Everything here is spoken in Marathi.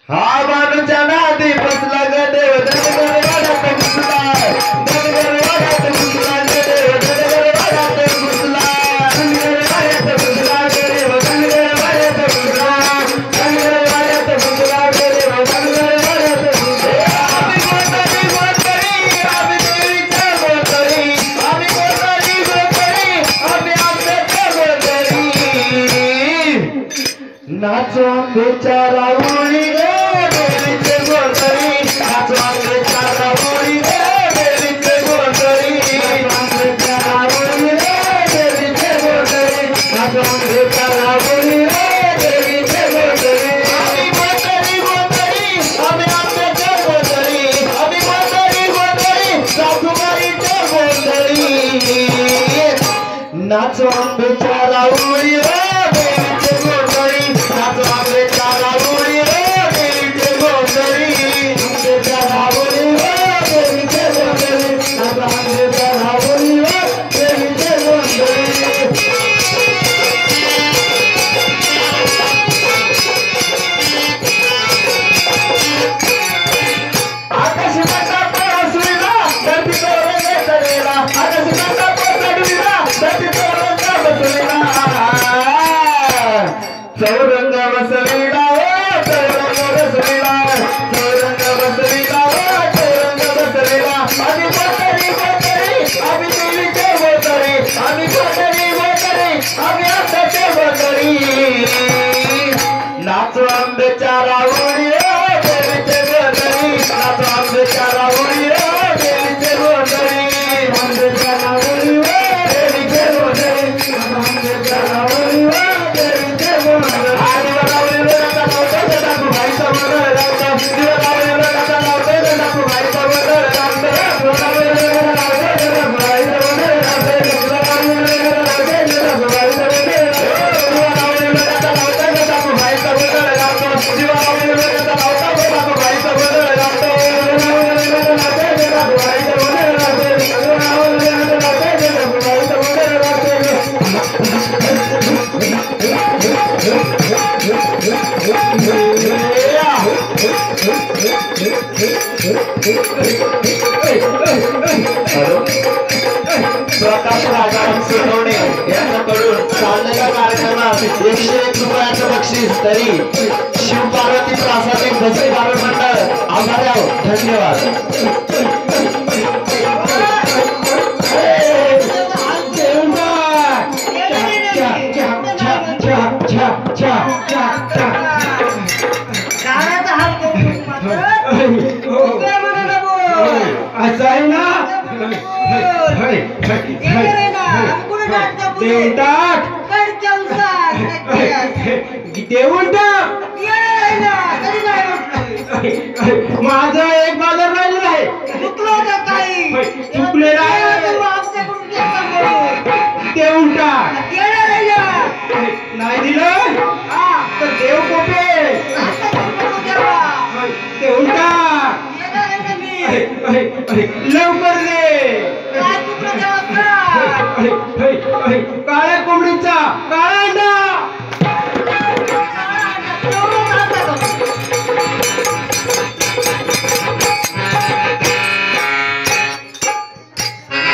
हा मानूच्या नादी बसला ग देव धनगर वाड्यात घुसला धनगर वाड्यात घुसला ग देव धनगर वाड्यात घुसला धनगर वाड्यात घुसला ग देव धनगर वाड्यात घुसला धनगर वाड्यात घुसला ग देव धनगर वाड्यात घुसला आम्ही गोतरी गोतरी आम्ही देवीच्या गोतरी आम्ही गोतरी गोतरी आम्ही आंब्याच्या गोतरी नाचो आंब्याच्या राऊळी ग नाचो आंब्याच्या राऊळी रे देवीचे गोंधळी नाचो आंब्याच्या राऊळी रे देवीचे गोंधळी आंब्याच्या राऊळी रे देवीचे गोंधळी नाचो आंब्याच्या राऊळी रे देवीचे गोंधळी आकाश मंडप सुरीला धरती तोरे तरेला आकाश मंडप सुरीला धरती तोरे बसलेला चौरंग बसलेला चौरंग बसलेला चौरंग बसलेला चौरंग बसलेला आम्ही गोतरी गोतरी आम्ही देवीचे गोतरी आम्ही गोतरी गोतरी आम्ही आंब्याचे गोतरी नाचो आंब्याच्या राऊळी देवीचे गोतरी नाचो आंब्याच्या राऊळी देवीचे गोतरी आंब्याच्या राऊळी देवीचे गोतरी आंब्याच्या राऊळी देवीचे गोतरी आणि राऊळी राजा लावतो टाकू भाई समोर राजा दिवा राऊळी राजा लावतो टाकू भाई समोर राजा राऊळी राजा लावतो भाई समोर राजा राऊळी राजा लावतो भाई समोर राऊळी राजा लावतो टाकू भाई समोर राजा दिवा राऊळी राजा लावतो टाकू भाई समोर राजा राऊळी राजा लावतो टाकू भाई समोर राजा राऊळी राजा लावतो टाकू भाई समोर प्रकाश राजा सोनवणे यांच्याकडून चाललेल्या कार्यक्रमात 101 रुपयाचं बक्षीस तरी शिवपार्वती प्रासादिक भजनी गायन मंडळ आभारी आहोत धन्यवाद असं आहे ना देऊन टाक माझं एक माझं